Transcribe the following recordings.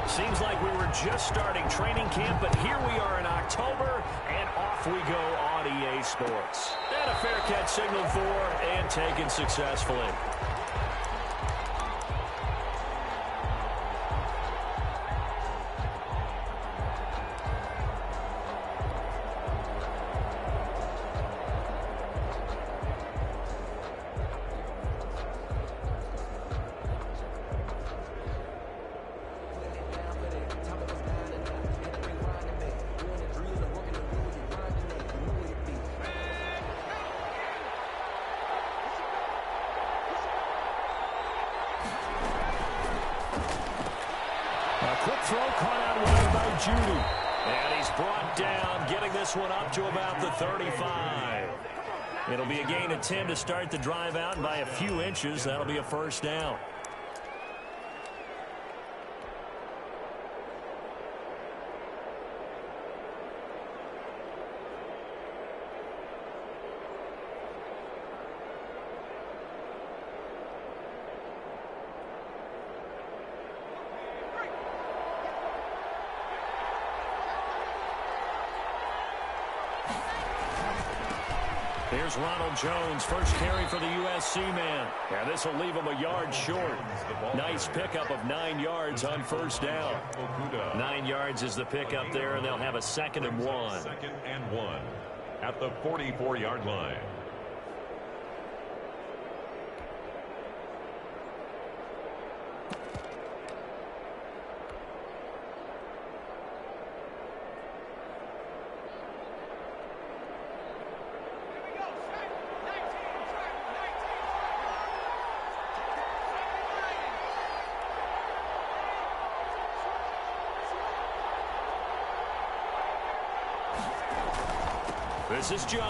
Seems like we were just starting training camp, but here we are in October, and off we go on EA Sports. And a fair catch signaled for and taken successfully. Quick throw caught out wide by Gywu. And he's brought down, getting this one up to about the 35. It'll be a gain of 10 to start the drive out, and by a few inches, that'll be a first down. Here's Ronald Jones, first carry for the USC man. And this will leave him a yard short. Nice pickup of 9 yards on first down. 9 yards is the pickup there, and they'll have a 2nd and 1. 2nd and 1 at the 44-yard line. This is Jones. And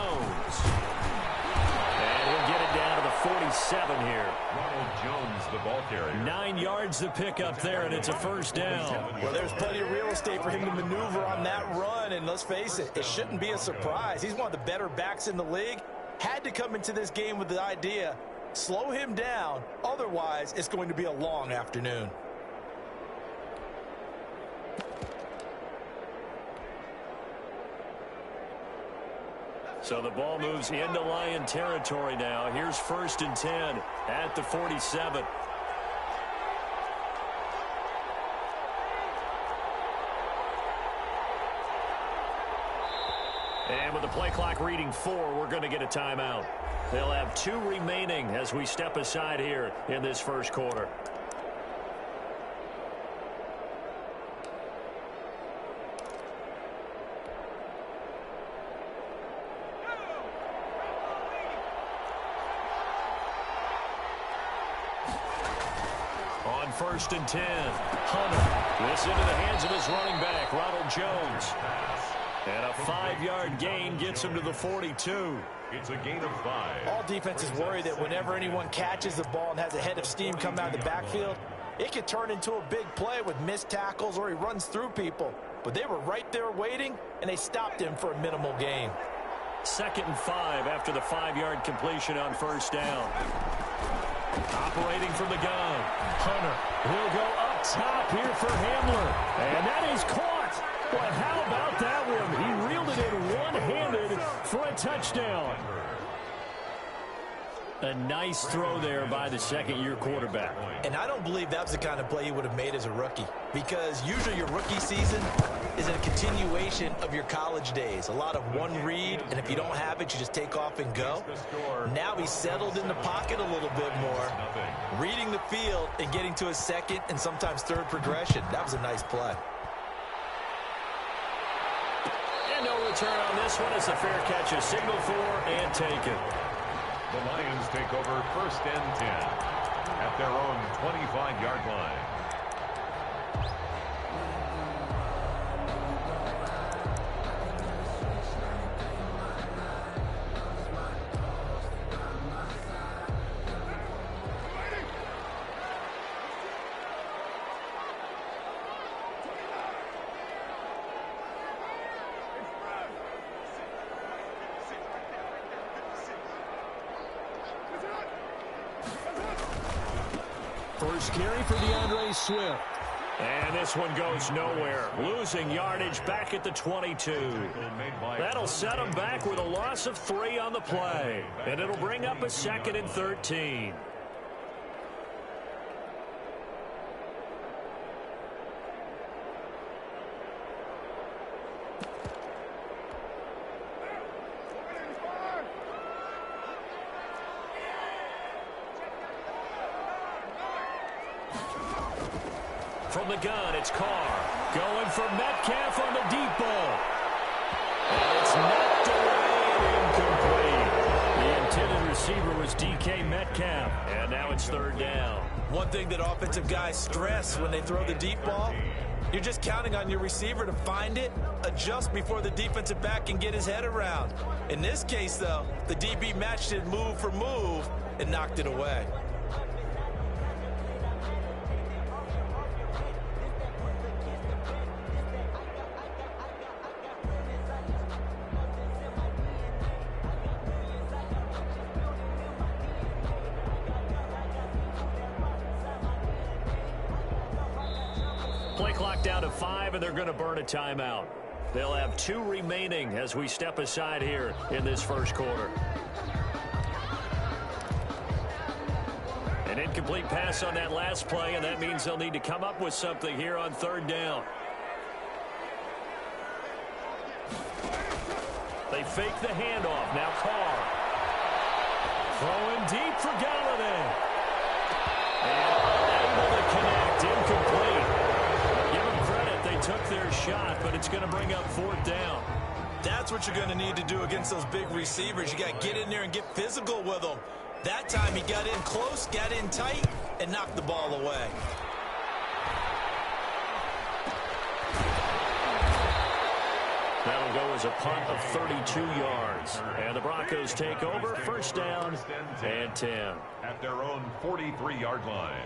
he'll get it down to the 47 here. Ronald Jones, the ball carrier. 9 yards to pick up there, and it's a first down. Well, there's plenty of real estate for him to maneuver on that run, and let's face it, it shouldn't be a surprise. He's one of the better backs in the league. Had to come into this game with the idea, slow him down, otherwise it's going to be a long afternoon. So the ball moves into Lion territory now. Here's 1st and 10 at the 47. And with the play clock reading 4, we're going to get a timeout. They'll have 2 remaining as we step aside here in this first quarter. On 1st and 10, Hunter. This into the hands of his running back, Ronald Jones. And a 5-yard gain gets him to the 42. It's a gain of 5. All defenses worry that whenever anyone catches the ball and has a head of steam come out of the backfield, it could turn into a big play with missed tackles or he runs through people. But they were right there waiting, and they stopped him for a minimal gain. 2nd and 5 after the 5-yard completion on first down. Operating from the gun, Hunter. He'll go up top here for Hamler. And that is caught. But how about that one? He reeled it in one-handed for a touchdown. A nice throw there by the 2nd-year quarterback. And I don't believe that was the kind of play he would have made as a rookie, because usually your rookie season is a continuation of your college days. A lot of one read, and if you don't have it, you just take off and go. Now he's settled in the pocket a little bit more, reading the field and getting to his 2nd and sometimes 3rd progression. That was a nice play. And no return on this one. It's a fair catch, a signal for and taken. The Lions take over 1st and 10 at their own 25-yard line. First carry for DeAndre Swift. And this one goes nowhere. Losing yardage back at the 22. That'll set them back with a loss of 3 on the play. And it'll bring up a 2nd and 13. From the gun, it's Carr. Going for Metcalf on the deep ball. And it's knocked away and incomplete. The intended receiver was DK Metcalf. And now it's 3rd down. One thing that offensive guys stress when they throw the deep ball, you're just counting on your receiver to find it, adjust before the defensive back can get his head around. In this case, though, the DB matched it move for move and knocked it away. Play clock down to 5, and they're going to burn a timeout. They'll have 2 remaining as we step aside here in this first quarter. An incomplete pass on that last play, and that means they'll need to come up with something here on 3rd down. They fake the handoff. Now Carr. Throwing deep for Galladay. And unable to connect. Incomplete. Give them credit. They took their shot, but it's going to bring up 4th down. That's what you're going to need to do against those big receivers. You got to get in there and get physical with them. That time he got in close, got in tight, and knocked the ball away. That'll go as a punt of 32 yards. And the Broncos take over, 1st down and 10. At their own 43-yard line.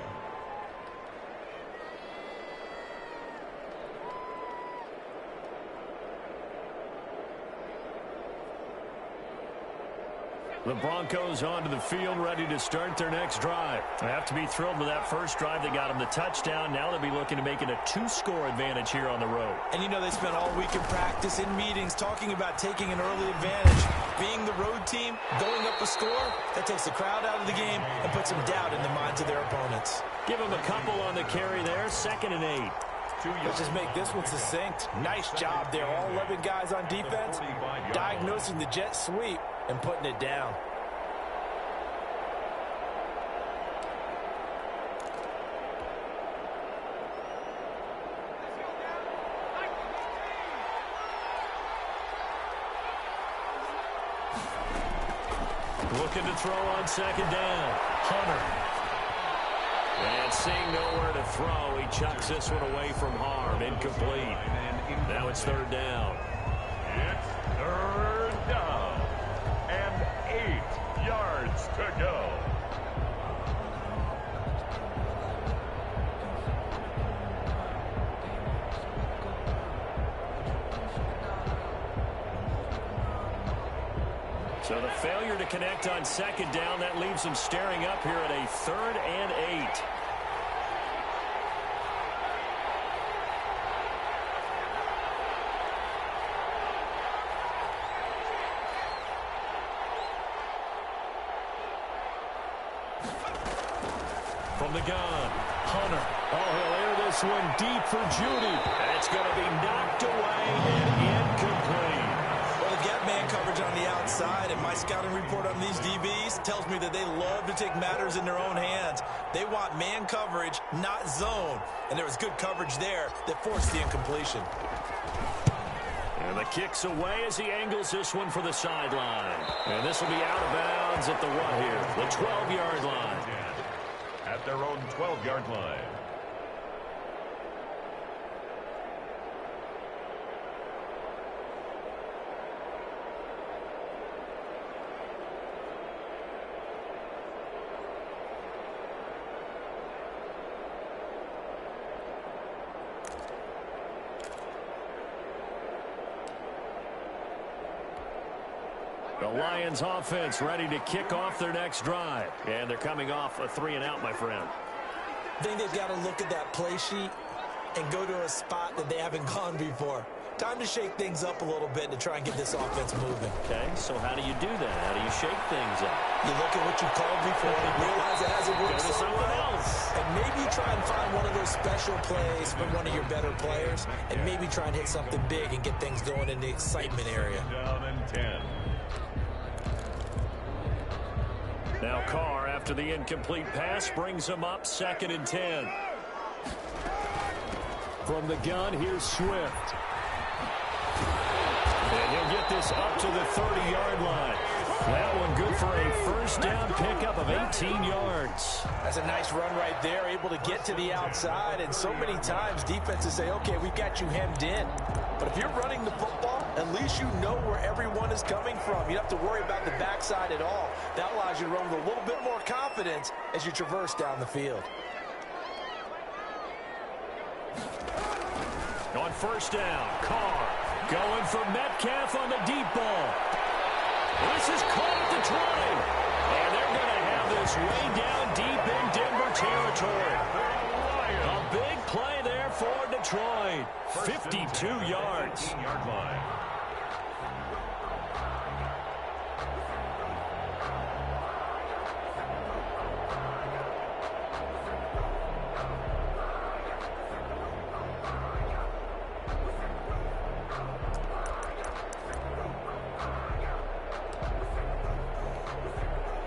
The Broncos onto the field, ready to start their next drive. They have to be thrilled with that first drive. They got them the touchdown. Now they'll be looking to make it a 2-score advantage here on the road. And you know they spent all week in practice, in meetings, talking about taking an early advantage. Being the road team, going up a score, that takes the crowd out of the game and puts some doubt in the minds of their opponents. Give them a couple on the carry there, 2nd and 8. Let's just make this one succinct. Nice job there. All 11 guys on defense diagnosing the jet sweep and putting it down. Looking to throw on 2nd down. Hunter. And seeing nowhere to throw, he chucks this one away from harm. Incomplete. Now it's 3rd down. It's 3rd down and 8 yards to go. So the failure to connect on 2nd down, that leaves them staring up here at a 3rd and 8. From the gun, Hunter. Oh, he'll air this one deep for Judy. That's going to be knocked away and incomplete. Well, they've got man coverage on the outside, and my scouting report on these DBs tells me that they love to take matters in their own hands. They want man coverage, not zone. And there was good coverage there that forced the incompletion. And the kick's away as he angles this one for the sideline. And this will be out of bounds at the what here? The 12-yard line. At their own 12-yard line. The Lions offense ready to kick off their next drive. And they're coming off a 3-and-out, my friend. I think they've got to look at that play sheet and go to a spot that they haven't gone before. Time to shake things up a little bit to try and get this offense moving. Okay, so how do you do that? How do you shake things up? You look at what you called before and realize it hasn't worked Go to something else. And maybe you try and find one of those special plays from one of your better players, and maybe try and hit something big and get things going in the excitement area. Down and 10. Now Carr, after the incomplete pass, brings him up 2nd and 10. From the gun, here's Swift. And he'll get this up to the 30-yard line. That one good for a first down pickup of 18 yards. That's a nice run right there, able to get to the outside. And so many times defenses say, okay, we've got you hemmed in. But if you're running the football, at least you know where everyone is coming from. You don't have to worry about the backside at all. That allows you to run with a little bit more confidence as you traverse down the field. On first down, Carr going for Metcalf on the deep ball. This is caught at the 20. And they're going to have this way down deep in Denver territory. A big play there for Detroit. 52 yards. 15-yard line.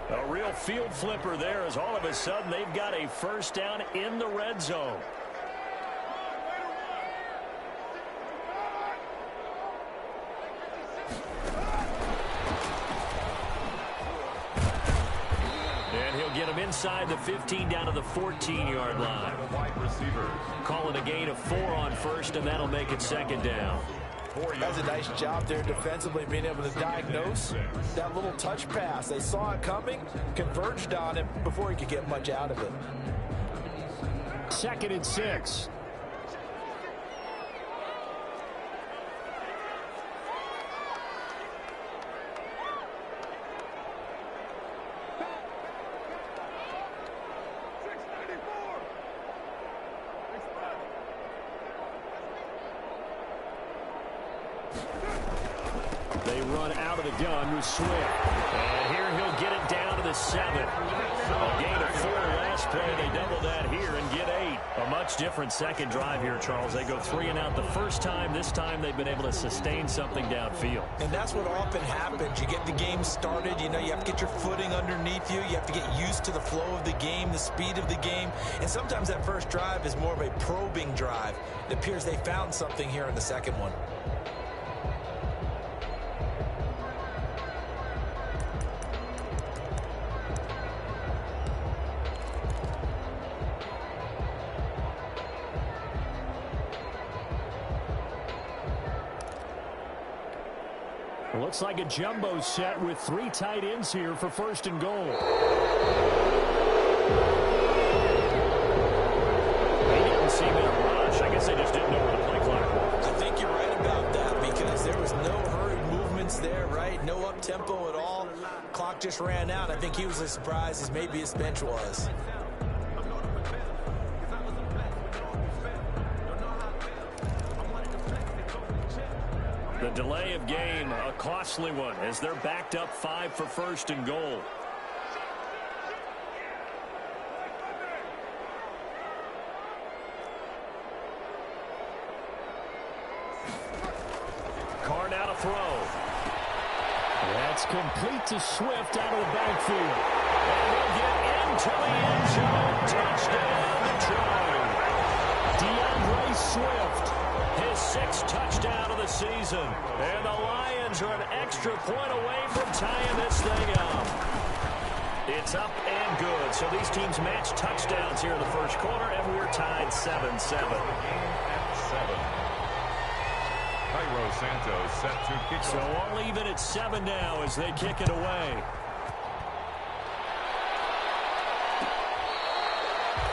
A real field flipper there as all of a sudden they've got a first down in the red zone. And he'll get him inside the 15 down to the 14-yard line. Wide receivers. Calling a gain of 4 on first, and that'll make it 2nd down. That's a nice job there defensively, being able to diagnose that little touch pass. They saw it coming, converged on him before he could get much out of it. 2nd and 6. They run out of the gun with Swift. And here he'll get it down to the 7. A gain of 4 last play. They double that here and get 8. A much different second drive here, Charles. They go 3 and out the first time. This time they've been able to sustain something downfield. And that's what often happens. You get the game started. You know, you have to get your footing underneath you. You have to get used to the flow of the game, the speed of the game. And sometimes that first drive is more of a probing drive. It appears they found something here in the second one. Looks like a jumbo set with 3 tight ends here for 1st and goal. They didn't seem in a rush. I guess they just didn't know where the play clock was. I think you're right about that because there was no hurried movements there, right? No up-tempo at all. Clock just ran out. I think he was as surprised as maybe his bench was. The delay of game, a costly one, as they're backed up 5 for 1st and goal. Carr now to throw. That's complete to Swift out of the backfield. And he'll get into the end zone. Touchdown, Detroit. DeAndre Swift. His 6th touchdown of the season. And the Lions are an extra point away from tying this thing up. It's up and good. So these teams match touchdowns here in the first quarter, and we're tied 7-7. Cairo Santos set to kick. So only even at 7 now as they kick it away.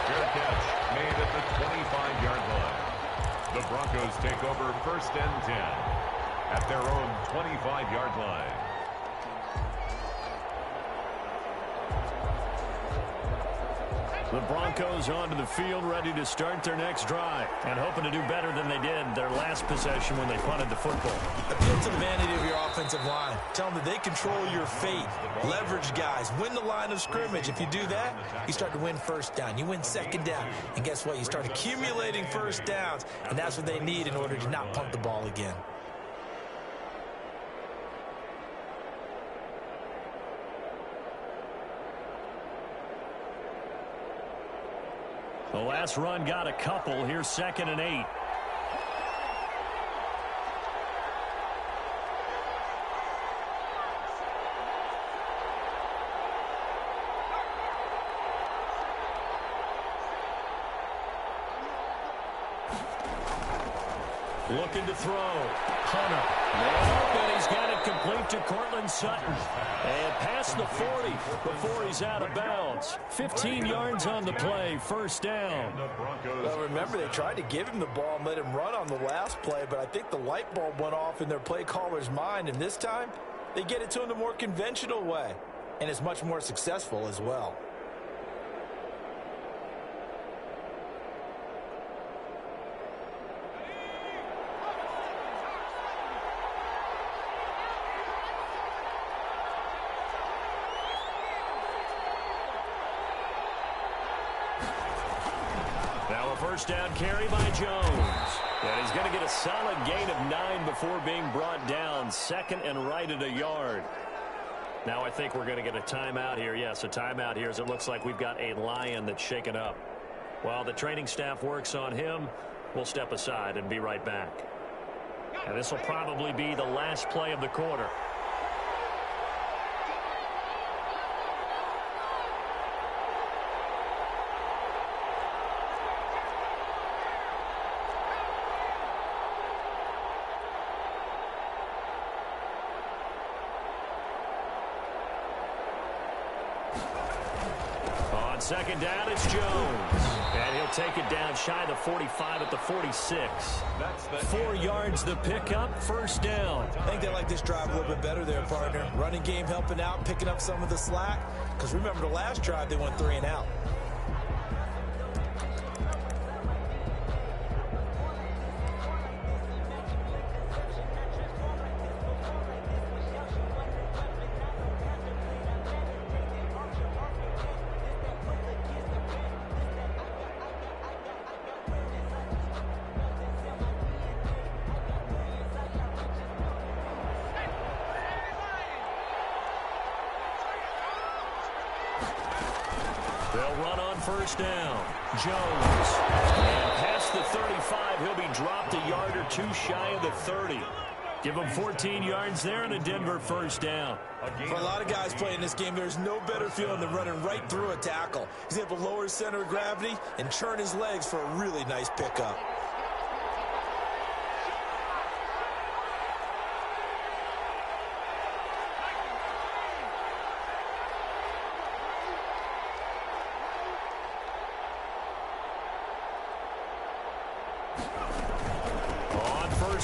Fair catch made at the 25-yard line. The Broncos take over 1st and 10 at their own 25-yard line. The Broncos onto the field, ready to start their next drive, and hoping to do better than they did their last possession when they punted the football. Appeal to the vanity of your offensive line. Tell them that they control your fate. Leverage guys. Win the line of scrimmage. If you do that, you start to win first down. You win second down. And guess what? You start accumulating first downs, and that's what they need in order to not punt the ball again. The last run got a couple. Here's 2nd and 8. Looking to throw. Hunter. And he's got it complete to Cortland Sutton. And past the 40 before he's out of bounds. 15 yards on the play. First down. Well, remember, they tried to give him the ball and let him run on the last play, but I think the light bulb went off in their play caller's mind, and this time they get it to him the more conventional way, and it's much more successful as well. First down carry by Jones. And he's going to get a solid gain of 9 before being brought down. 2nd and right at a yard. Now I think we're going to get a timeout here. Yes, a timeout here as it looks like we've got a lion that's shaken up. While the training staff works on him, we'll step aside and be right back. And this will probably be the last play of the quarter. Second down, it's Jones. And he'll take it down shy of the 45 at the 46. 4 yards the pickup, first down. I think they like this drive a little bit better there, partner. Running game helping out, picking up some of the slack. Because remember, the last drive, they went 3 and out. They'll run on first down. Jones. And past the 35, he'll be dropped a yard or two shy of the 30. Give him 14 yards there and a Denver first down. For a lot of guys playing this game, there's no better feeling than running right through a tackle. He's able to lower his center of gravity and churn his legs for a really nice pickup.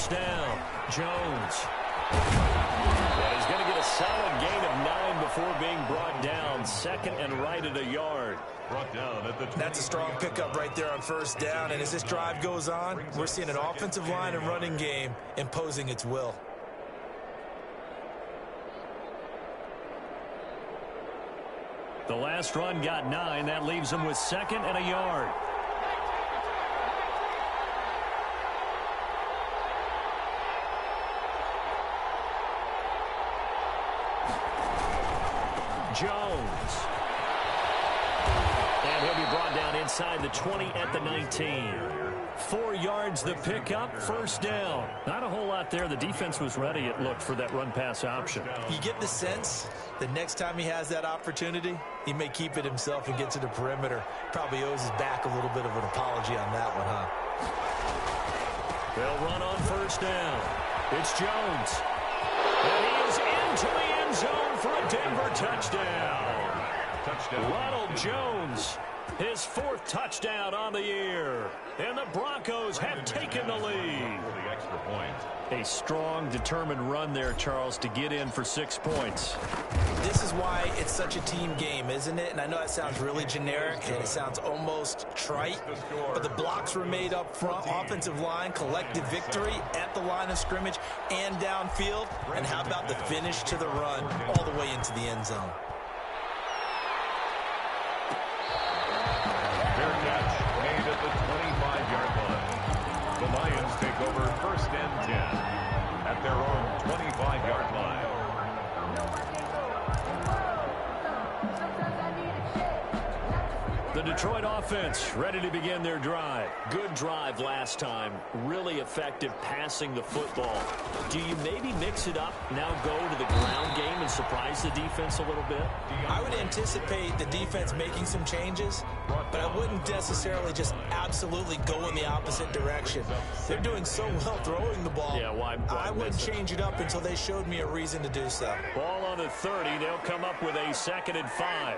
Down. Jones. And he's going to get a solid gain of 9 before being brought down. 2nd and right at a yard. Brought down at the 20. That's a strong pickup right there on first down. And as this drive goes on, we're seeing an offensive line and running game imposing its will. The last run got 9. That leaves him with 2nd and a yard. Jones. And he'll be brought down inside the 20 at the 19. 4 yards the pickup, first down. Not a whole lot there. The defense was ready, it looked, for that run-pass option. You get the sense that next time he has that opportunity, he may keep it himself and get to the perimeter. Probably owes his back a little bit of an apology on that one, huh? They'll run on first down. It's Jones. And he is into the end zone for a Denver touchdown. Ronald Jones, his 4th touchdown on the year. And the Broncos have taken the lead. point. A strong, determined run there, Charles, to get in for 6 points. This is why it's such a team game, isn't it? And I know that sounds really generic and it sounds almost trite, but the blocks were made up front, offensive line, collective victory at the line of scrimmage and downfield. And how about the finish to the run all the way into the end zone? Fair catch made at the 25-yard line. The Lions take over 1st and 10 at their own 25-yard line. The Detroit offense ready to begin their drive. Good drive last time. Really effective passing the football. Do you maybe mix it up, now go to the ground game and surprise the defense a little bit? I would anticipate the defense making some changes, but I wouldn't necessarily just absolutely go in the opposite direction. They're doing so well throwing the ball. Yeah, why I wouldn't change it up until they showed me a reason to do so. Ball on the 30. They'll come up with a 2nd and 5.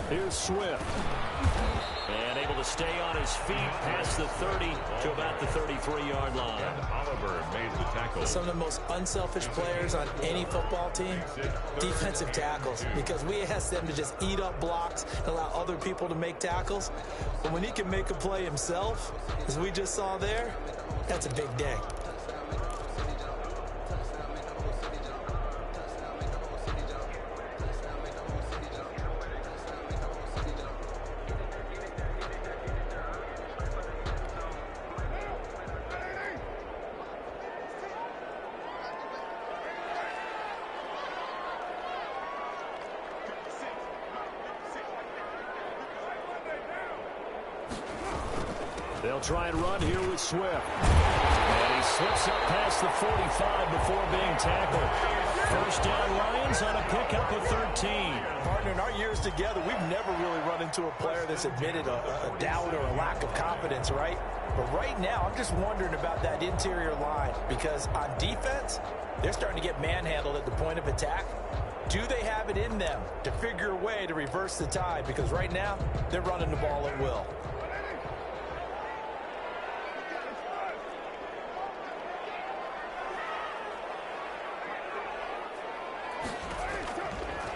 Here's Swift. And able to stay on his feet past the 30 to about the 33-yard line. And Oliver made the tackle. Some of the most unselfish players on any football team, defensive tackles, because we ask them to just eat up blocks and allow other people to make tackles. But when he can make a play himself, as we just saw there, that's a big day. They'll try and run here with Swift. And he slips up past the 45 before being tackled. 1st down Lions on a pickup of 13. Partner, in our years together, we've never really run into a player that's admitted a doubt or a lack of confidence, right? But right now, I'm just wondering about that interior line, because on defense, they're starting to get manhandled at the point of attack. Do they have it in them to figure a way to reverse the tide? Because right now, they're running the ball at will.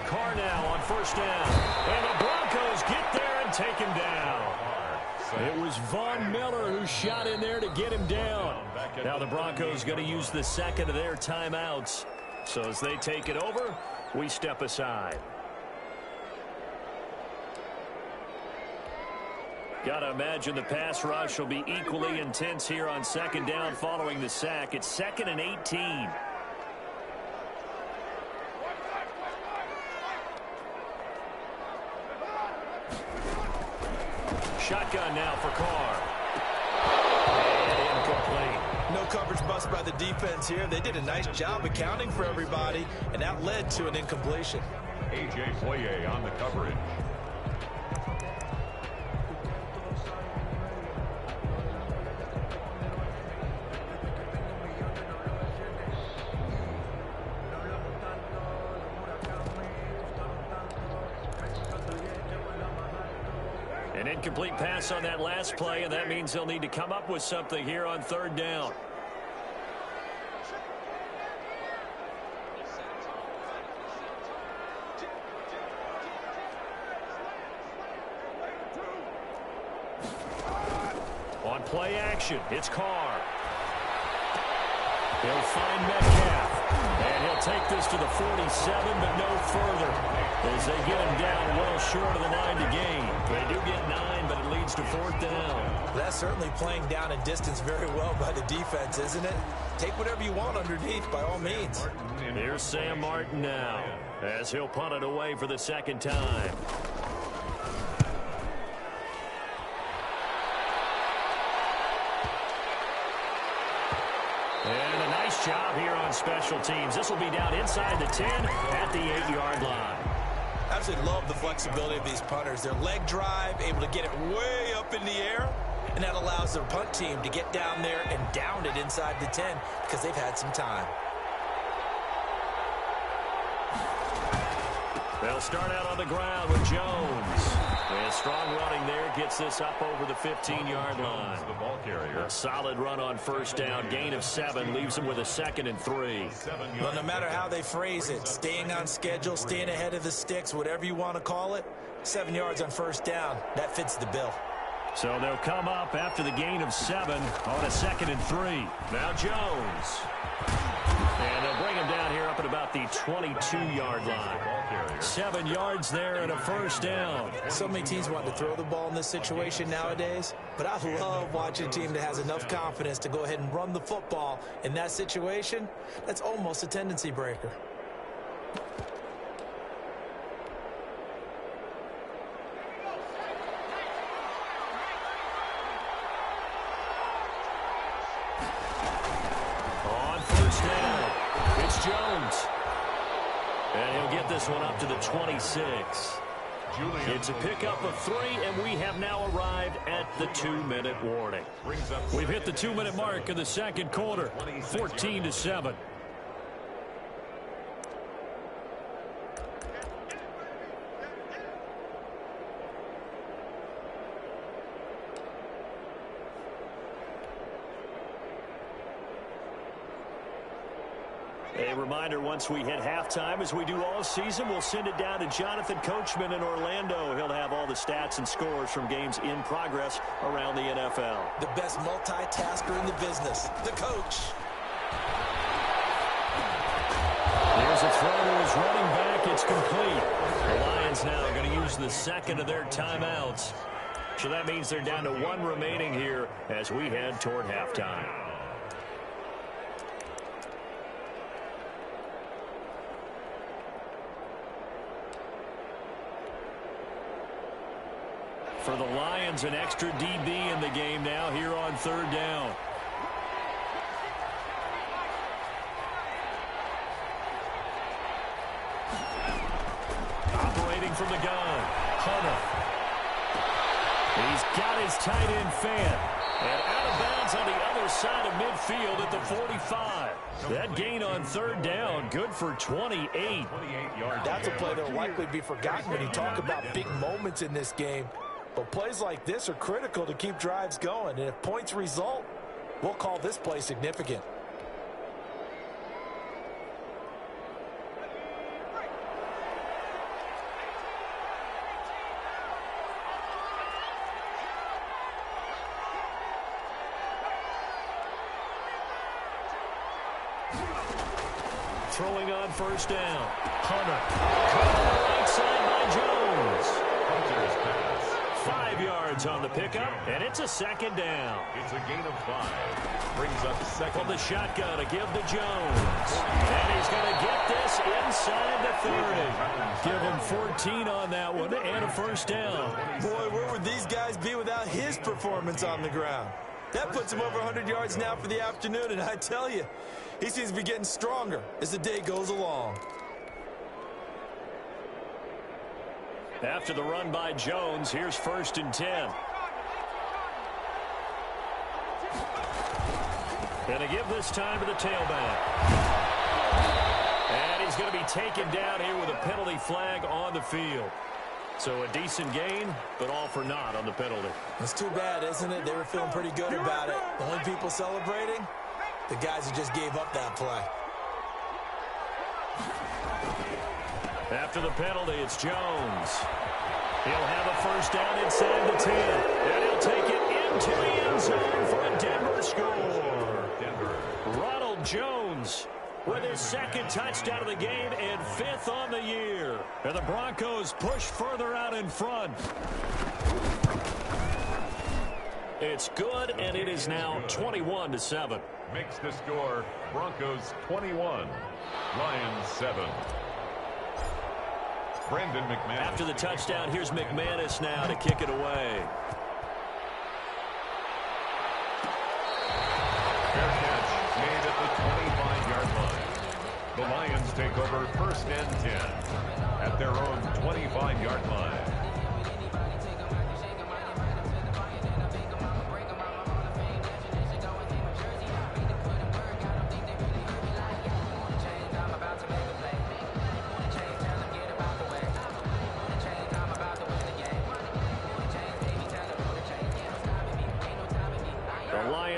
Carr now on 1st down. And the Broncos get there and take him down. It was Von Miller who shot in there to get him down. Now the Broncos going to use the 2nd of their timeouts. So as they take it over, we step aside. Got to imagine the pass rush will be equally intense here on 2nd down following the sack. It's 2nd and 18. Shotgun now for Carr. And incomplete. No coverage bust by the defense here. They did a nice job accounting for everybody, and that led to an incompletion. A.J. Foye on the coverage. An incomplete pass on that last play, and that means they'll need to come up with something here on 3rd down. On play action, it's Carr. He'll find Metcalf, and he'll take this to the 47, but no further, as they get him down well short of the line to gain. They do get 9, but it leads to 4th down. That's certainly playing down in distance very well by the defense, isn't it? Take whatever you want underneath, by all means. Here's Sam Martin now, as he'll punt it away for the 2nd time. And a nice job here on special teams. This will be down inside the 10 at the 8-yard line. I absolutely love the flexibility of these punters. Their leg drive, able to get it way up in the air, And that allows the punt team to get down there and down it inside the 10 because they've had some time. They'll start out on the ground with Jones. And strong running there gets this up over the 15-yard line. The ball carrier. A solid run on first down. Gain of 7 leaves them with a 2nd and 3. Well, no matter how they phrase it, staying on schedule, staying ahead of the sticks, whatever you want to call it, 7 yards on first down, that fits the bill. So they'll come up after the gain of 7 on a 2nd and 3. Now Jones. And they'll bring him down here up at about the 22-yard line. 7 yards there and a first down. So many teams want to throw the ball in this situation nowadays, but I love watching a team that has enough confidence to go ahead and run the football in that situation. That's almost a tendency breaker. Jones. And he'll get this one up to the 26. It's a pickup of 3, and we have now arrived at the 2-minute warning. We've hit the 2-minute mark of the second quarter, 14-7. A reminder, once we hit halftime, as we do all season, we'll send it down to Jonathan Coachman in Orlando. He'll have all the stats and scores from games in progress around the NFL. The best multitasker in the business, the coach. There's a throw to his running back. It's complete. The Lions now going to use the 2nd of their timeouts. So that means they're down to 1 remaining here as we head toward halftime. For the Lions, an extra DB in the game now here on 3rd down. Operating from the gun, Hunter. He's got his tight end fan. And out of bounds on the other side of midfield at the 45. That gain on 3rd down, good for 28. That's a play that will likely be forgotten when you talk about big moments in this game. But plays like this are critical to keep drives going. And if points result, we'll call this play significant. Throwing on 1st down. Hunter. Caught on the right side by Jones. 5 yards on the pickup, and it's a 2nd down. It's a gain of 5. Brings up 2nd. From the shotgun to give to Jones. And he's going to get this inside the 30. Give him 14 on that one and a first down. Boy, where would these guys be without his performance on the ground? That puts him over 100 yards now for the afternoon, and I tell you, he seems to be getting stronger as the day goes along. After the run by Jones, here's 1st and 10. And to give this time to the tailback. And he's going to be taken down here with a penalty flag on the field. So a decent gain, but all for naught on the penalty. It's too bad, isn't it? They were feeling pretty good about it. The only people celebrating, the guys who just gave up that play. After the penalty, it's Jones. He'll have a first down inside the 10. And he'll take it into the end zone for a Denver score. Ronald Jones with his 2nd touchdown of the game and 5th on the year. And the Broncos push further out in front. It's good, and it is now 21-7. Makes the score Broncos 21, Lions 7. Brandon McManus. After the touchdown, here's McManus now to kick it away. Fair catch made at the 25-yard line. The Lions take over 1st and 10 at their own 25-yard line.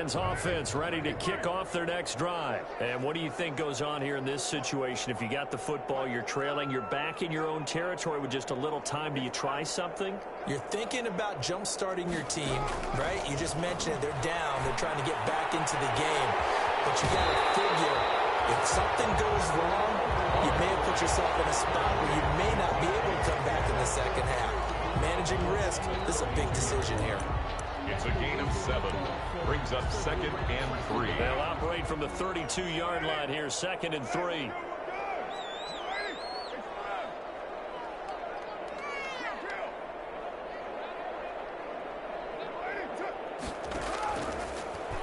Lions offense ready to kick off their next drive. And what do you think goes on here in this situation? If you got the football, you're trailing, you're back in your own territory with just a little time. Do you try something? You're thinking about jump-starting your team, right? You just mentioned it. They're down. They're trying to get back into the game. But you got to figure, if something goes wrong, you may have put yourself in a spot where you may not be able to come back in the second half. Managing risk, this is a big decision here. It's a gain of 7. Brings up 2nd and 3. They'll operate from the 32-yard line here, 2nd and 3.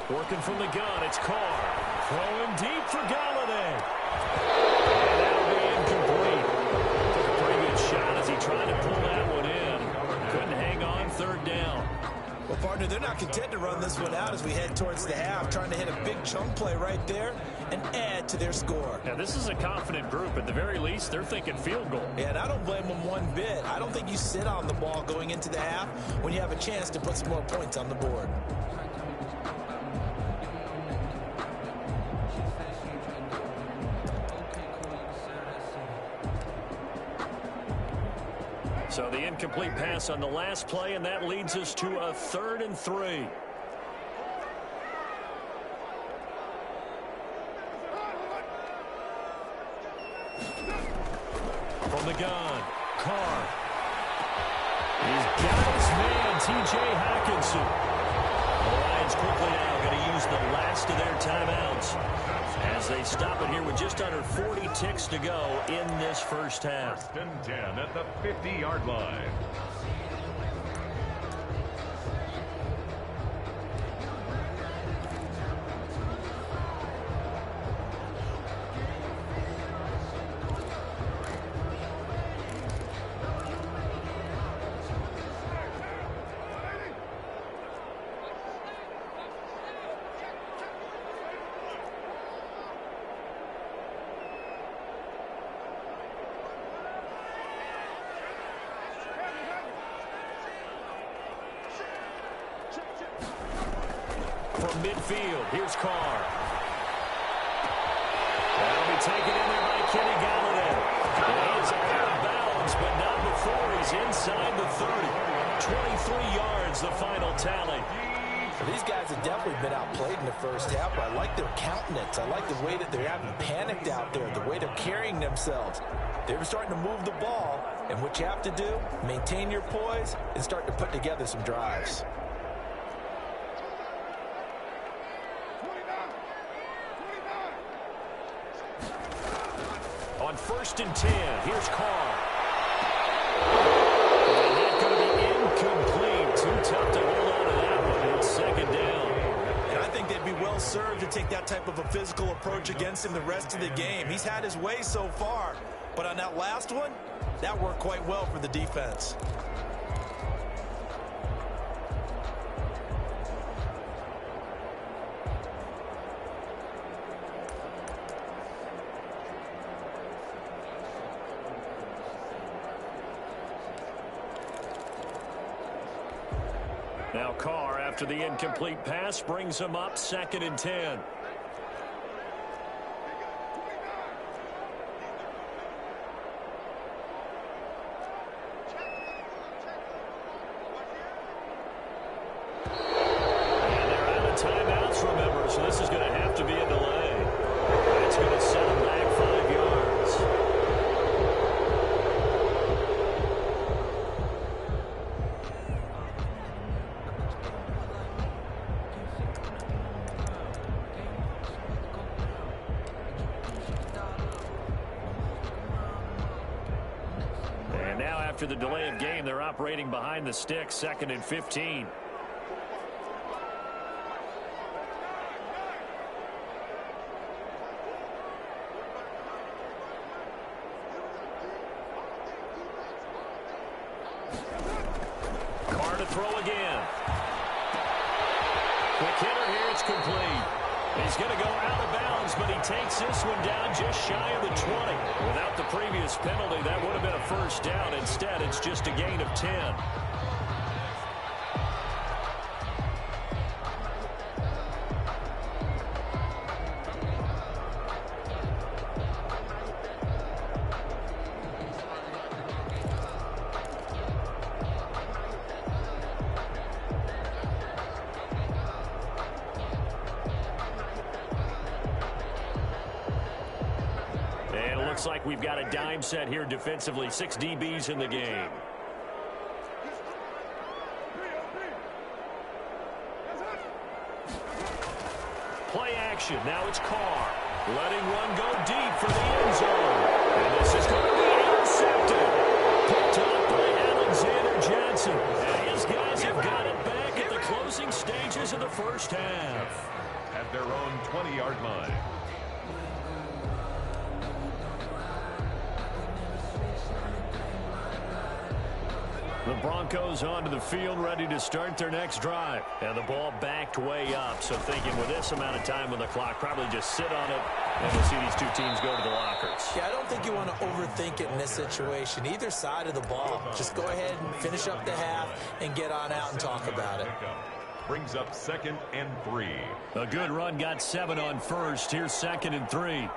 Working from the gun, it's Carr. Throwing deep for Galladay. And that'll be incomplete. Took a pretty good shot as he tried to pull that one in. Couldn't hang on, 3rd down. Well, partner, they're not content to run this one out as we head towards the half, trying to hit a big chunk play right there and add to their score. Now, this is a confident group. At the very least, they're thinking field goal. Yeah, and I don't blame them one bit. I don't think you sit on the ball going into the half when you have a chance to put some more points on the board. So the incomplete pass on the last play, and that leads us to a 3rd and 3. From the gun, Carr. He's got his man, T.J. Hockenson. The Lions quickly now going to use the last of their timeouts as they stop it here with just under 40 ticks to go in this first half. 1st and 10 at the 50-yard line. From midfield, here's Carr. That'll be taken in there by Kenny Galladay. He is out of bounds, but not before he's inside the 30. 23 yards, the final tally. Well, these guys have definitely been outplayed in the first half, but I like their countenance. I like the way that they're having panicked out there, the way they're carrying themselves. They're starting to move the ball, and what you have to do, maintain your poise and start to put together some drives. On 1st and 10, here's Carr. And that's going to be incomplete. Too tough to hold on to that one. It's 2nd down. And I think they'd be well served to take that type of a physical approach against him the rest of the game. He's had his way so far, but on that last one, that worked quite well for the defense. Now Carr, after the incomplete pass, brings him up 2nd and 10. And they're out of timeouts, remember, so this is going to have to be a delay. That's going to set him back 5 yards. After the delay of game, they're operating behind the sticks, 2nd and 15. Carr to throw again. Quick hitter here, it's complete. He's going to go out of bounds, but he takes this one down just shy of the 20. Without the previous penalty, that would have been a 1st down. Instead, it's just a gain of 10. looks like we've got a dime set here defensively. 6 DBs in the game. Play action. Now it's Carr. Letting one go deep for the end zone. And this is going to be intercepted. Picked up by Alexander Johnson. And his guys have got it back at the closing stages of the first half. At their own 20-yard line. The Broncos onto the field, ready to start their next drive. And the ball backed way up. So thinking with this amount of time on the clock, probably just sit on it, and we'll see these two teams go to the lockers. Yeah, I don't think you want to overthink it in this situation. Either side of the ball. Just go ahead and finish up the half and get on out and talk about it. Brings up 2nd and 3. A good run got 7 on first. Here's 2nd and 3.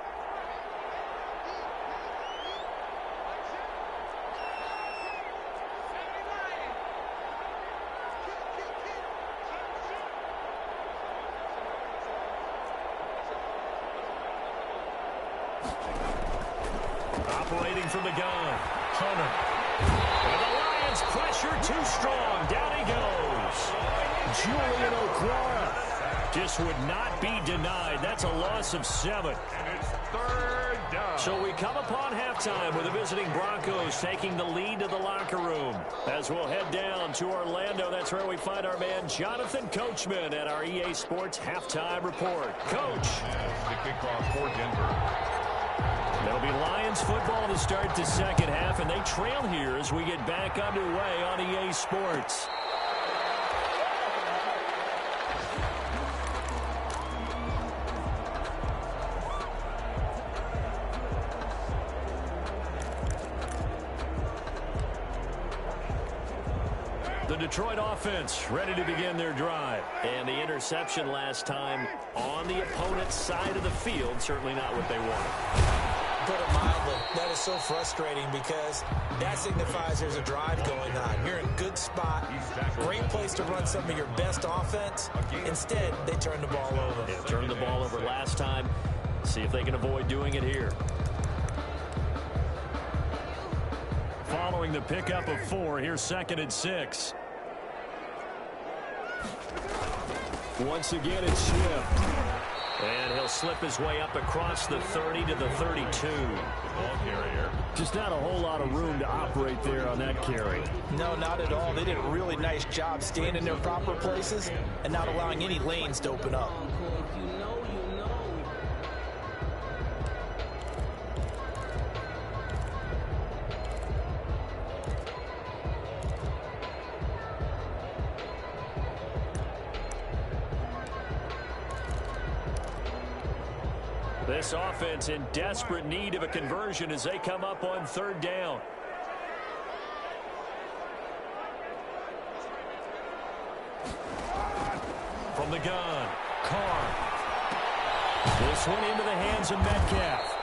Operating from the gun, Hunter. And the Lions pressure too strong. Down he goes. Julian Okwara just would not be denied. That's a loss of 7. And it's 3rd down. So we come upon halftime with the visiting Broncos taking the lead to the locker room. As we'll head down to Orlando, that's where we find our man Jonathan Coachman at our EA Sports Halftime Report. Coach. As the kickoff for Denver. It'll be Lions football to start the second half, and they trail here as we get back underway on EA Sports. The Detroit offense ready to begin their drive. And the interception last time on the opponent's side of the field, certainly not what they wanted. Put it mildly, that is so frustrating because that signifies there's a drive going on. You're in a good spot, great place to run some of your best offense. Instead, they turn the ball over. They turned the ball over last time. See if they can avoid doing it here. Following the pickup of 4, here's 2nd and 6. Once again, it's Swift. And he'll slip his way up across the 30 to the 32. Ball carrier. Just not a whole lot of room to operate there on that carry. No, not at all. They did a really nice job staying in their proper places and not allowing any lanes to open up. This offense in desperate need of a conversion as they come up on 3rd down. From the gun, Carr. This one into the hands of Metcalf.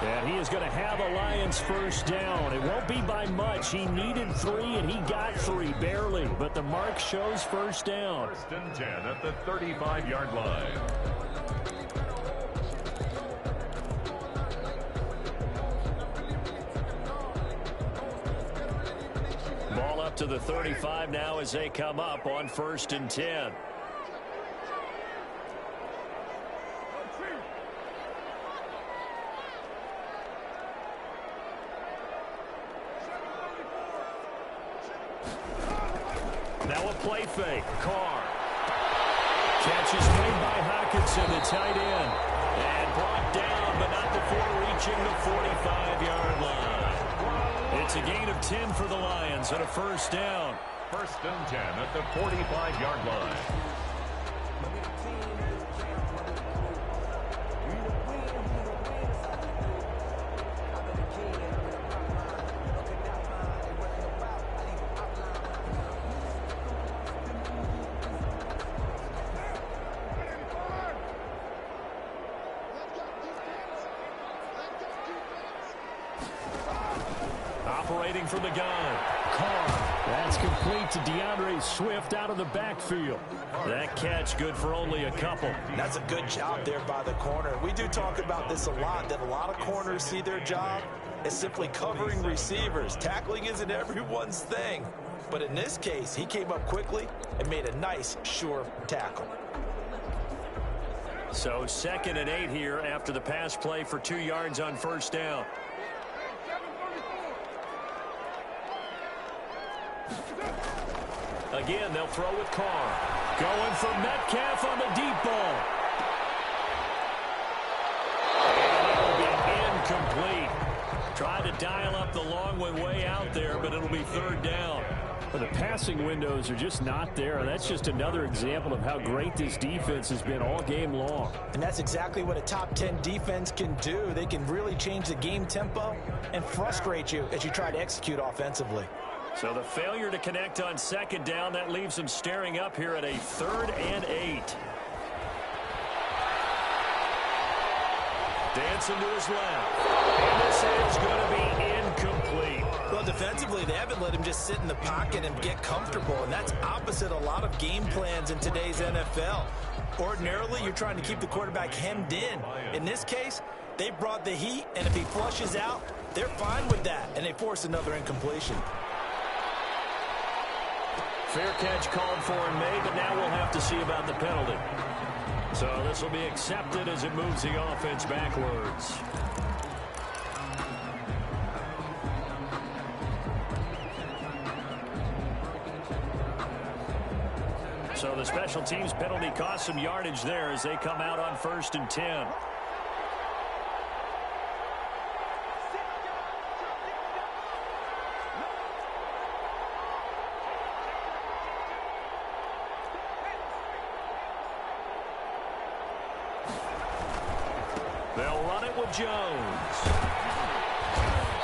And he is going to have a Lions first down. It won't be by much. He needed 3, and he got 3, barely. But the mark shows first down. 1st and 10 at the 35-yard line. Ball up to the 35 now as they come up on 1st and 10. Now a play fake. Carr. Catch is made by Hockenson, the tight end. And brought down, but not before reaching the 45-yard line. It's a gain of 10 for the Lions and a first down. 1st and 10 at the 45-yard line. Operating from the gun, Carr. That's complete to DeAndre Swift out of the backfield. That catch good for only a couple. That's a good job there by the corner. We do talk about this a lot, that a lot of corners see their job as simply covering receivers. Tackling isn't everyone's thing. But in this case, he came up quickly and made a nice, sure tackle. So 2nd and 8 here after the pass play for 2 yards on first down. Again, they'll throw with Carr. Going for Metcalf on the deep ball. And it'll be incomplete. Tried to dial up the long one way out there, but it'll be 3rd down. But the passing windows are just not there, and that's just another example of how great this defense has been all game long. And that's exactly what a top 10 defense can do. They can really change the game tempo and frustrate you as you try to execute offensively. So the failure to connect on 2nd down, that leaves them staring up here at a 3rd and 8. Dancing to his left. And this is going to be incomplete. Well, defensively, they haven't let him just sit in the pocket and get comfortable, and that's opposite a lot of game plans in today's NFL. Ordinarily, you're trying to keep the quarterback hemmed in. In this case, they brought the heat, and if he flushes out, they're fine with that, and they force another incompletion. Fair catch called for and made, but now we'll have to see about the penalty. So this will be accepted as it moves the offense backwards. So the special teams penalty cost some yardage there as they come out on 1st and 10. They'll run it with Jones.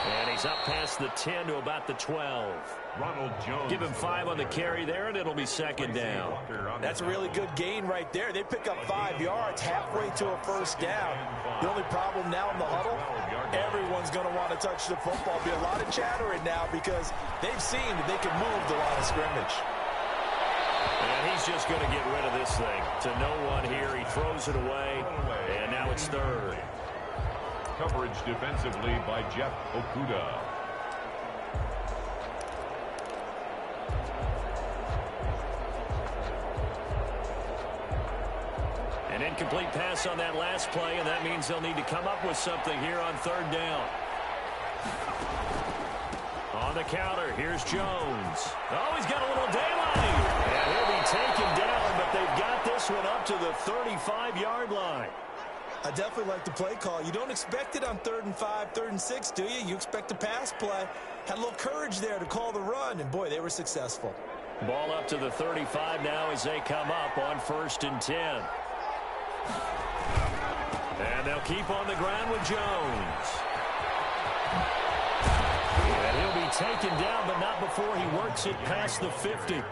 And he's up past the 10 to about the 12. Ronald Jones. Give him 5 on the carry there, and it'll be 2nd down. That's a really good gain right there. They pick up 5 yards halfway to a 1st down. The only problem now in the huddle, everyone's going to want to touch the football. Be a lot of chattering now because they've seen that they can move the line of scrimmage. And he's just going to get rid of this thing to no one here. He throws it away, and now it's 3rd. Coverage defensively by Jeff Okuda. An incomplete pass on that last play, and that means they'll need to come up with something here on 3rd down. On the counter, here's Jones. Oh, he's got a little daylight. And he'll be taken down, but they've got this one up to the 35-yard line. I definitely like the play call. You don't expect it on 3rd and 5, 3rd and 6, do you? You expect a pass play. Had a little courage there to call the run, and boy, they were successful. Ball up to the 35 now as they come up on 1st and 10. And they'll keep on the ground with Jones. And he'll be taken down, but not before he works it past the 50.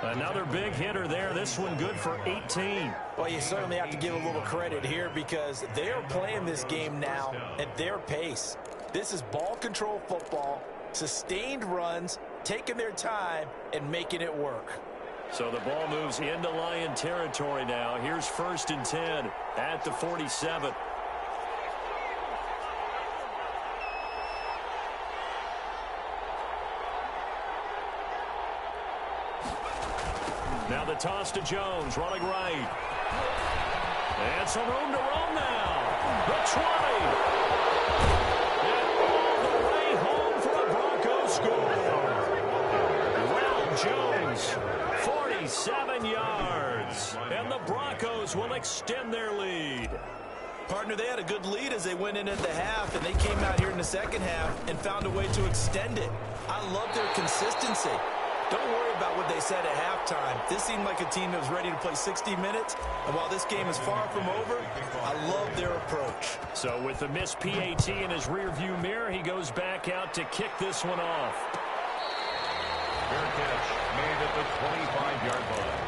Another big hitter there. This one good for 18. Well, you certainly have to give a little credit here because they're playing this game now at their pace. This is ball control football, sustained runs, taking their time, and making it work. So the ball moves into Lion territory now. Here's 1st and 10 at the 47. Now the toss to Jones, running right. And some room to roam now. The 20. And all the way home for a Broncos score. Ronald Jones, 47 yards. And the Broncos will extend their lead. Partner, they had a good lead as they went in at the half, and they came out here in the 2nd half and found a way to extend it. I love their consistency. Don't worry about what they said at halftime. This seemed like a team that was ready to play 60 minutes. And while this game is far from over, I love their approach. So with the missed PAT in his rearview mirror, he goes back out to kick this one off. Fair catch made at the 25-yard line.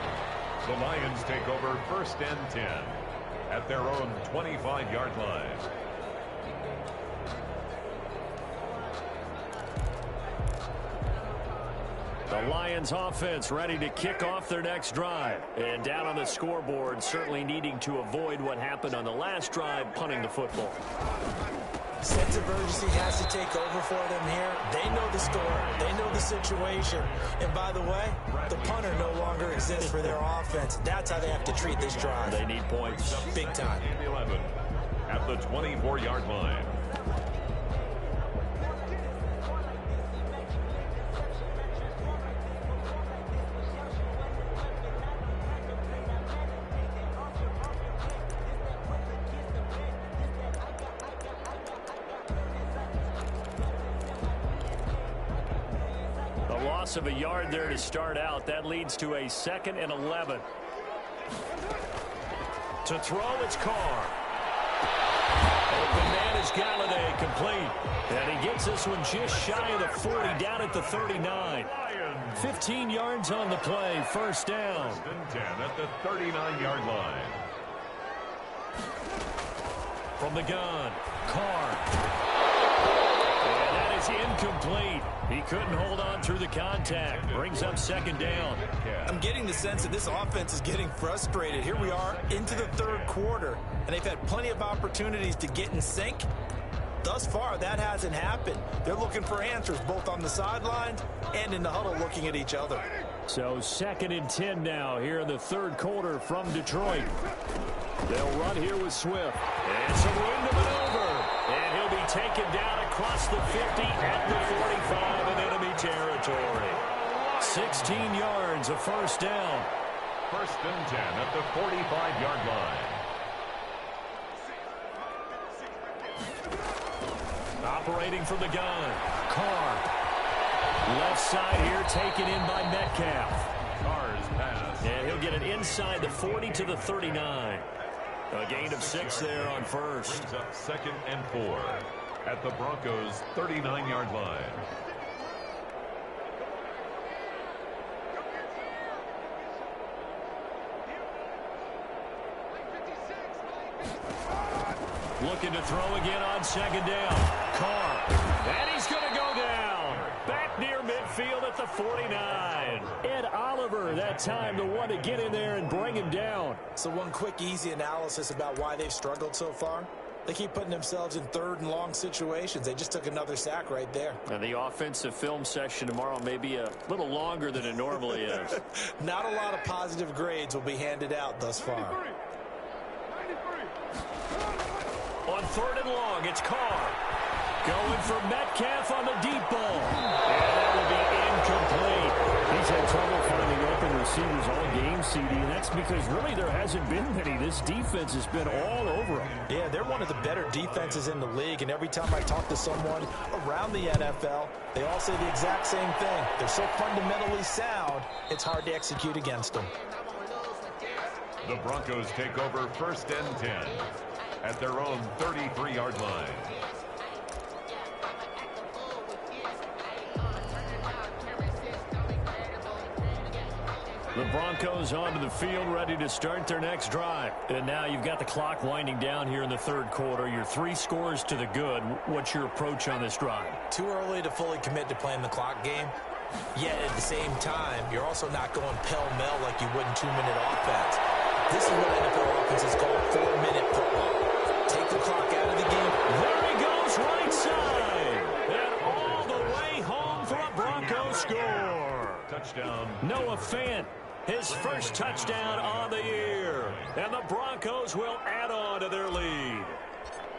The Lions take over 1st and 10 at their own 25-yard line. The Lions offense ready to kick off their next drive. And down on the scoreboard, certainly needing to avoid what happened on the last drive, punting the football. Sense of urgency has to take over for them here. They know the score. They know the situation. And by the way, the punter no longer exists for their offense. That's how they have to treat this drive. They need points. Big time. 11 at the 24-yard line. Loss of a yard there to start out. That leads to a 2nd and 11. To throw, it's Carr. Open man is Galladay, complete. And he gets this one just shy of the 40, down at the 39. 15 yards on the play, first down. 10 at the 39-yard line. From the gun, Carr. And that is incomplete. He couldn't hold on through the contact. Brings up 2nd down. I'm getting the sense that this offense is getting frustrated. Here we are into the 3rd quarter, and they've had plenty of opportunities to get in sync. Thus far, that hasn't happened. They're looking for answers both on the sidelines and in the huddle looking at each other. So 2nd and 10 now here in the 3rd quarter from Detroit. They'll run here with Swift. And some room to maneuver. And he'll be taken down across the 50 at the 45 in enemy territory. 16 yards, a first down. 1st and 10 at the 45-yard line. Operating from the gun, Carr. Left side here taken in by Metcalf. Carr's pass. And he'll get it inside the 40 to the 39. A gain of 6 there on first. Brings up 2nd and 4 at the Broncos' 39-yard line. Looking to throw again on 2nd down. Carr. And he's going to go down. Back near midfield at the 49. Ed Oliver that time the one to get in there and bring him down. So one quick, easy analysis about why they've struggled so far. They keep putting themselves in 3rd and long situations. They just took another sack right there. And the offensive film session tomorrow may be a little longer than it normally is. Not a lot of positive grades will be handed out thus far. On 3rd and long, it's Carr. Going for Metcalf on the deep ball. And that will be incomplete. He's had trouble finding open receivers all game, CD, and that's because really there hasn't been many. This defense has been all over them. Yeah, they're one of the better defenses in the league, and every time I talk to someone around the NFL, they all say the exact same thing. They're so fundamentally sound, it's hard to execute against them. The Broncos take over 1st and 10 at their own 33-yard line. The Broncos onto the field ready to start their next drive. And now you've got the clock winding down here in the 3rd quarter. Your 3 scores to the good. What's your approach on this drive? Too early to fully commit to playing the clock game. Yet at the same time, you're also not going pell-mell like you would in 2-minute offense. This is what NFL offenses call 4-minute football. Take the clock out of the game. There he goes, right side. And all the way home for a Broncos score. Touchdown. Noah Fant, his first touchdown on the year. And the Broncos will add on to their lead.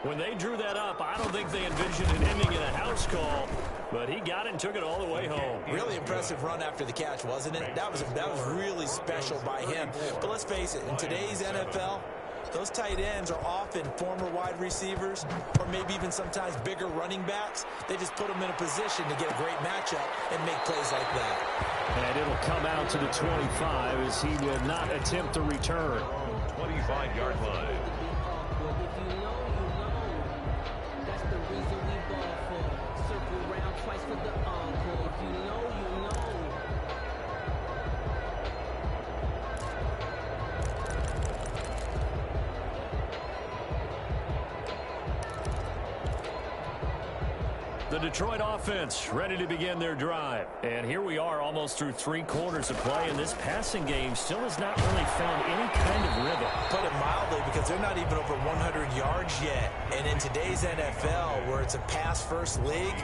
When they drew that up, I don't think they envisioned it ending in a house call. But he got it and took it all the way home. Really impressive run after the catch, wasn't it? That was really special by him. But let's face it, in today's NFL, those tight ends are often former wide receivers or maybe even sometimes bigger running backs. They just put them in a position to get a great matchup and make plays like that. And it'll come out to the 25 as he will not attempt to return. 25-yard line. The Detroit offense ready to begin their drive. And here we are almost through 3 quarters of play, and this passing game still has not really found any kind of rhythm. Put it mildly, because they're not even over 100 yards yet. And in today's NFL, where it's a pass-first league,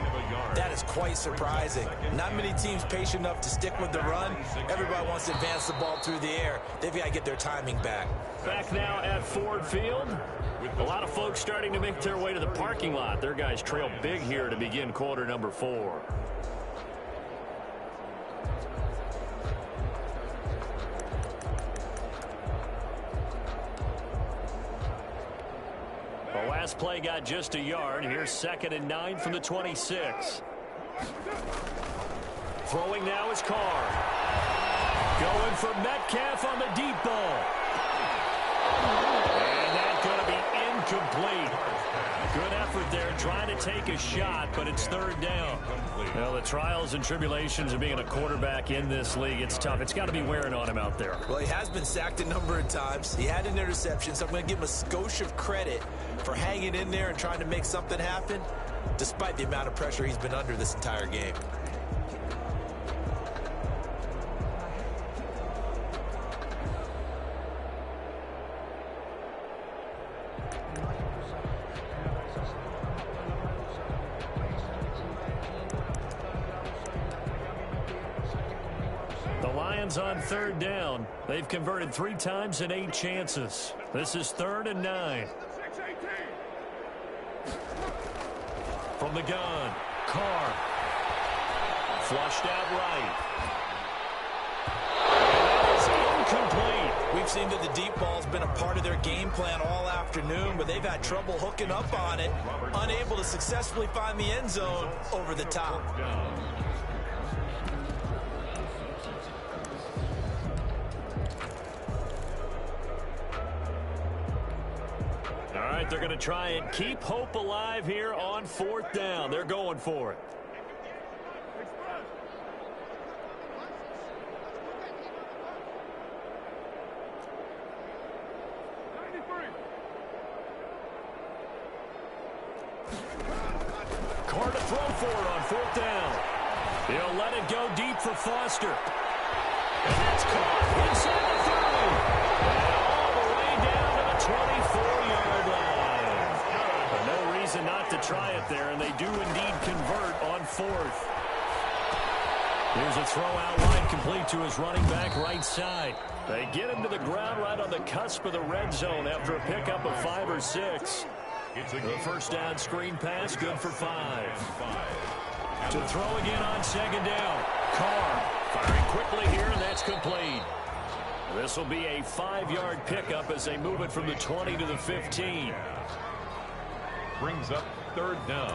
that is quite surprising. Not many teams patient enough to stick with the run. Everybody wants to advance the ball through the air. They've got to get their timing back. Back now at Ford Field. A lot of folks starting to make their way to the parking lot. Their guys trail big here to begin quarter number 4. The last play got just a yard. Here's 2nd and 9 from the 26. Throwing now is Carr. Going for Metcalf on the deep ball. And that's going to be incomplete. Good effort there trying to take a shot, but it's 3rd down. Well, the trials and tribulations of being a quarterback in this league, it's tough. It's got to be wearing on him out there. Well, he has been sacked a number of times. He had an interception, so I'm going to give him a skosh of credit for hanging in there and trying to make something happen, despite the amount of pressure he's been under this entire game. On 3rd down. They've converted 3 times in 8 chances. This is 3rd and 9. From the gun, Carr. Flushed out right. It's incomplete. We've seen that the deep ball's been a part of their game plan all afternoon, but they've had trouble hooking up on it, unable to successfully find the end zone over the top. They're going to try and keep hope alive here on 4th down. They're going for it. Carr to throw for it on 4th down. He'll let it go deep for Foster. And that's caught inside the 30. And all the way down to the 24-yard line. No reason not to try it there, and they do indeed convert on 4th. Here's a throw out wide, complete to his running back right side. They get him to the ground right on the cusp of the red zone after a pickup of 5 or 6. The first down screen pass, good for 5. To throw again on 2nd down. Carr firing quickly here, and that's complete. This will be a 5-yard pickup as they move it from the 20 to the 15. Brings up 3rd down.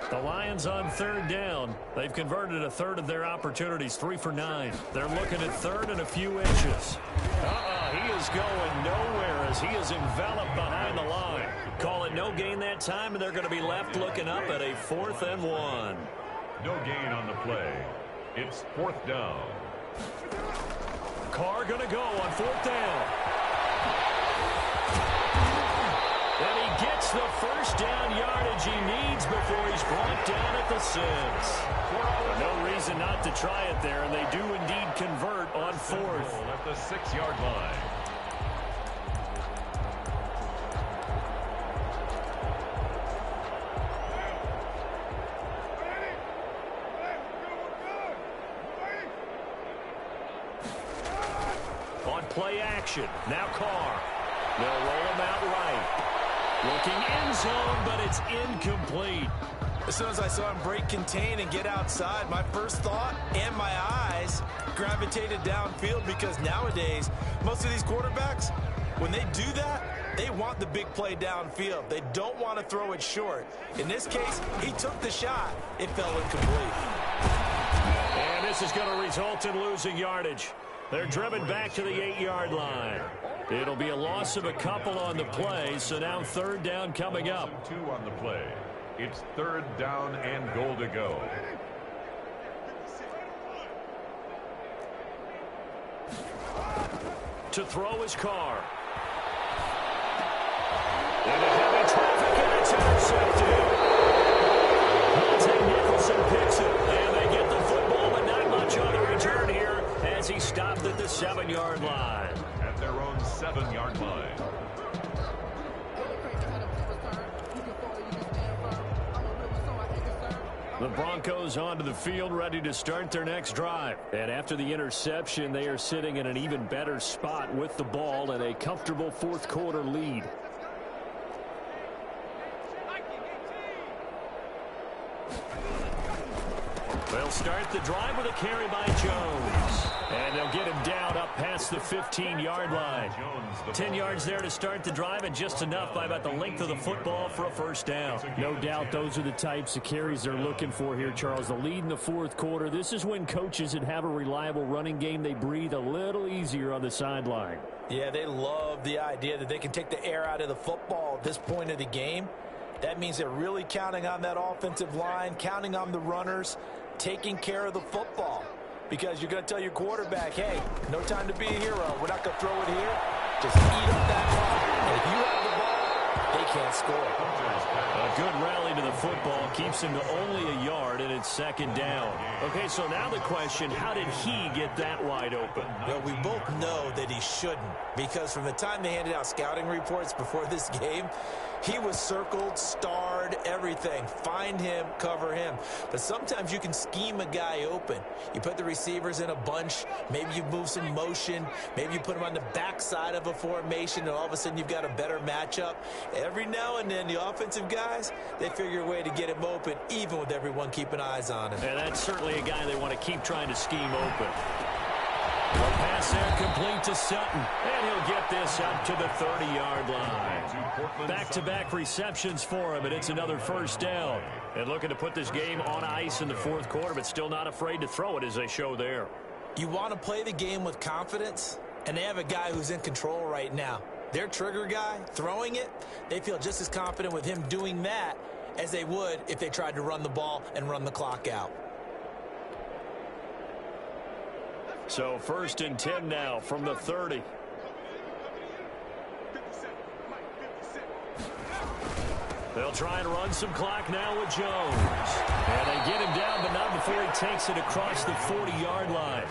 The Lions on 3rd down. They've converted a 1/3 of their opportunities, 3 for 9. They're looking at 3rd and a few inches. He is going nowhere as he is enveloped behind the line. Call it no gain that time, and they're going to be left looking up at a 4th and 1. No gain on the play. It's 4th down. Carr going to go on 4th down. And he gets the first down yardage he needs before he's brought down at the 6. No reason not to try it there, and they do indeed convert on 4th. At the 6-yard line. On play action, now Carr. They'll roll him out right. Looking end zone, but it's incomplete. As soon as I saw him break contain and get outside, my first thought and my eyes gravitated downfield, because nowadays, most of these quarterbacks, when they do that, they want the big play downfield. They don't want to throw it short. In this case, he took the shot. It fell incomplete. And this is going to result in losing yardage. They're driven back to the 8-yard line. It'll be a loss of a couple on the play, so now 3rd down coming up. 2 on the play. It's 3rd down and goal to go. To throw his car. Into heavy traffic, and it's intercepted. Picks it, and they get the football, but not much on the return here as he stopped at the 7-yard line. At their own 7-yard line. The Broncos onto the field, ready to start their next drive. And after the interception, they are sitting in an even better spot with the ball and a comfortable fourth-quarter lead. They'll start the drive with a carry by Jones. And they'll get him down up past the 15-yard line. 10 yards there to start the drive, and just enough by about the length of the football for a first down. No doubt those are the types of carries they're looking for here, Charles. The lead in the fourth quarter. This is when coaches that have a reliable running game, they breathe a little easier on the sideline. Yeah, they love the idea that they can take the air out of the football at this point of the game. That means they're really counting on that offensive line, counting on the runners, taking care of the football, because you're going to tell your quarterback, hey, no time to be a hero. We're not going to throw it here. Just eat up that clock. And if you have the ball, they can't score. A good rally to the football keeps him to only a yard, and it's second down. Okay, so now the question, how did he get that wide open? Well, we both know that he shouldn't, because from the time they handed out scouting reports before this game, he was circled, starred, everything. Find him, cover him. But sometimes you can scheme a guy open. You put the receivers in a bunch. Maybe you move some motion. Maybe you put them on the backside of a formation, and all of a sudden you've got a better matchup. Every now and then, the offensive guys, they figure a way to get him open, even with everyone keeping eyes on him. And that's certainly a guy they want to keep trying to scheme open. A pass there complete to Sutton, and he'll get this out to the 30-yard line. Back-to-back receptions for him, and it's another first down. And looking to put this game on ice in the fourth quarter, but still not afraid to throw it as they show there. You want to play the game with confidence, and they have a guy who's in control right now. Their trigger guy, throwing it, they feel just as confident with him doing that as they would if they tried to run the ball and run the clock out. So 1st and 10 now from the 30. They'll try and run some clock now with Jones. And they get him down, but not before he takes it across the 40-yard line.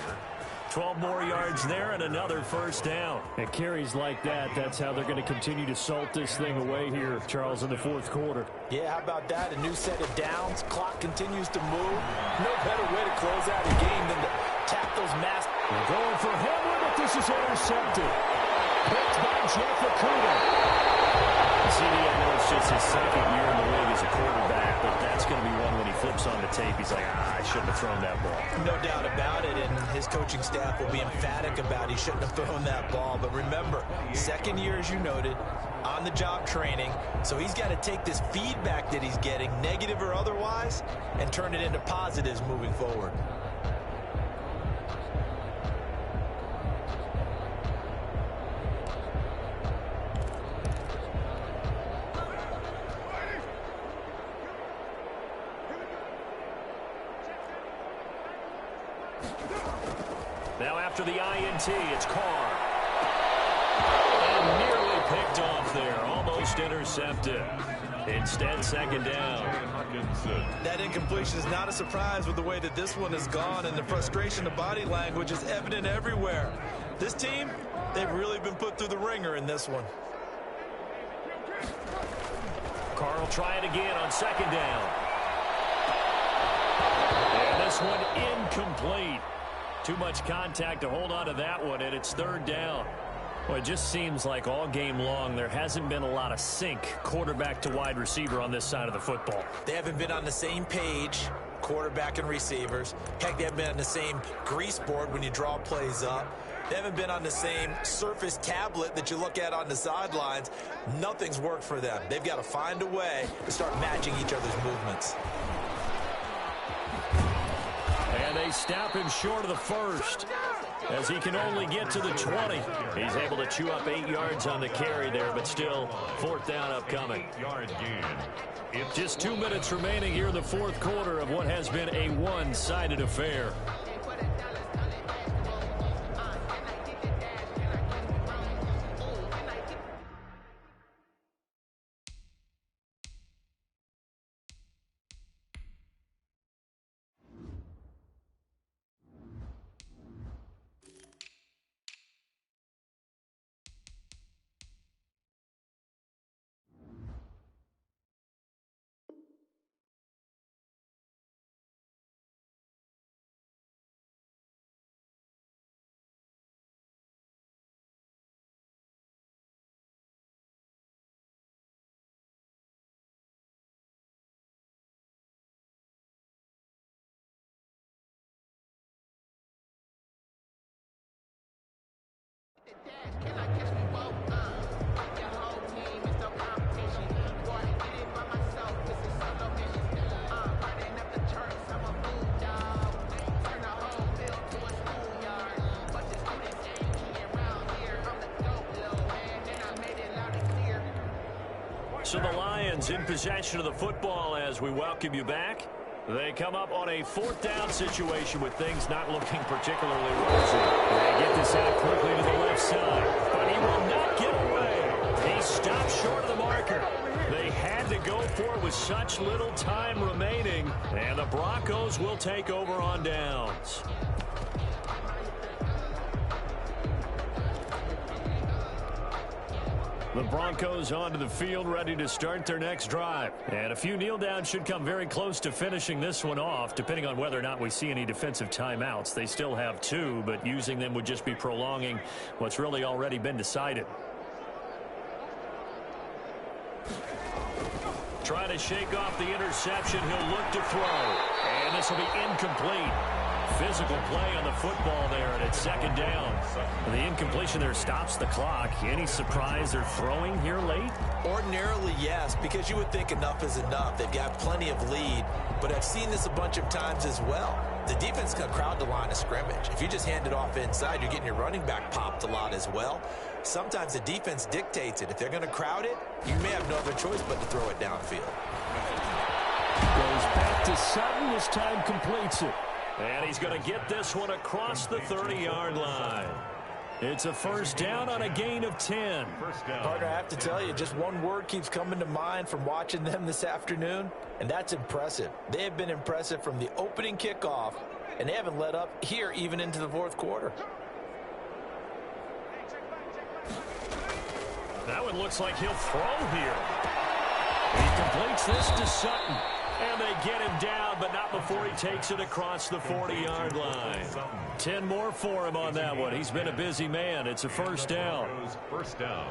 12 more yards there and another first down. And carries like that, that's how they're going to continue to salt this thing away here, Charles, in the fourth quarter. Yeah, how about that? A new set of downs. Clock continues to move. No better way to close out a game than to tap those masks. They're going for Hamler, but this is intercepted. Picked by Jeff Okudah. CD, I know it's just his second year in the league as a quarterback, but that's going to be one when he flips on the tape. He's like, I shouldn't have thrown that ball. No doubt about it, and his coaching staff will be emphatic about he shouldn't have thrown that ball. But remember, second year, as you noted, on-the-job training, so he's got to take this feedback that he's getting, negative or otherwise, and turn it into positives moving forward. Now after the INT, it's Carr. And nearly picked off there. Almost intercepted. Instead, second down. That incompletion is not a surprise with the way that this one has gone, and the frustration of body language is evident everywhere. This team, they've really been put through the ringer in this one. Carr will try it again on second down. And this one incomplete. Too much contact to hold on to that one, and it's third down. Well, it just seems like all game long there hasn't been a lot of sync quarterback to wide receiver on this side of the football. They haven't been on the same page, quarterback and receivers. Heck, they haven't been on the same grease board when you draw plays up. They haven't been on the same Surface tablet that you look at on the sidelines. Nothing's worked for them. They've got to find a way to start matching each other's movements. And they stop him short of the first as he can only get to the 20. He's able to chew up 8 yards on the carry there, but still fourth down upcoming. Just 2 minutes remaining here in the fourth quarter of what has been a one-sided affair. So the Lions in possession of the football as we welcome you back. They come up on a 4th down situation with things not looking particularly rosy. They get this out quickly to the left side, but he will not get away. He stops short of the marker. They had to go for it with such little time remaining, and the Broncos will take over on downs. The Broncos onto the field, ready to start their next drive. And a few kneel downs should come very close to finishing this one off, depending on whether or not we see any defensive timeouts. They still have 2, but using them would just be prolonging what's really already been decided. Trying to shake off the interception. He'll look to throw. And this will be incomplete. Physical play on the football there, and it's 2nd down. The incompletion there stops the clock. Any surprise they're throwing here late? Ordinarily, yes, because you would think enough is enough. They've got plenty of lead, but I've seen this a bunch of times as well. The defense can crowd the line of scrimmage. If you just hand it off inside, you're getting your running back popped a lot as well. Sometimes the defense dictates it. If they're going to crowd it, you may have no other choice but to throw it downfield. Goes back to Sutton. This time completes it. And he's going to get this one across the 30-yard line. It's a 1st down on a gain of 10. Partner, I have to tell you, just one word keeps coming to mind from watching them this afternoon, and that's impressive. They have been impressive from the opening kickoff, and they haven't let up here even into the 4th quarter. That one looks like he'll throw here. He completes this to Sutton. And they get him down, but not before he takes it across the 40-yard line. 10 more for him on that one. He's been a busy man. It's a 1st down. 1st down.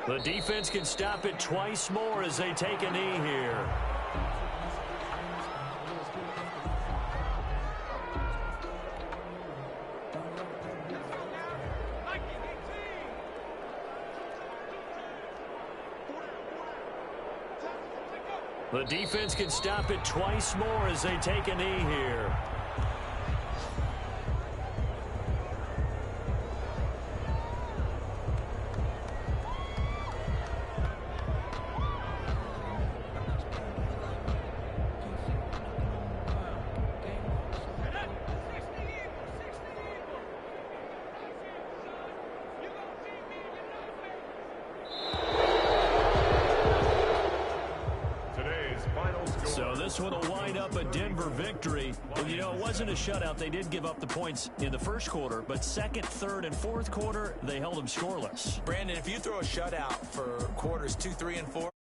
The defense can stop it twice more as they take a knee here. The defense can stop it twice more as they take a knee here. So this one will wind up a Denver victory. And, you know, it wasn't a shutout. They did give up the points in the 1st quarter, but 2nd, 3rd, and 4th quarter, they held them scoreless. Brandon, if you throw a shutout for quarters 2, 3, and 4,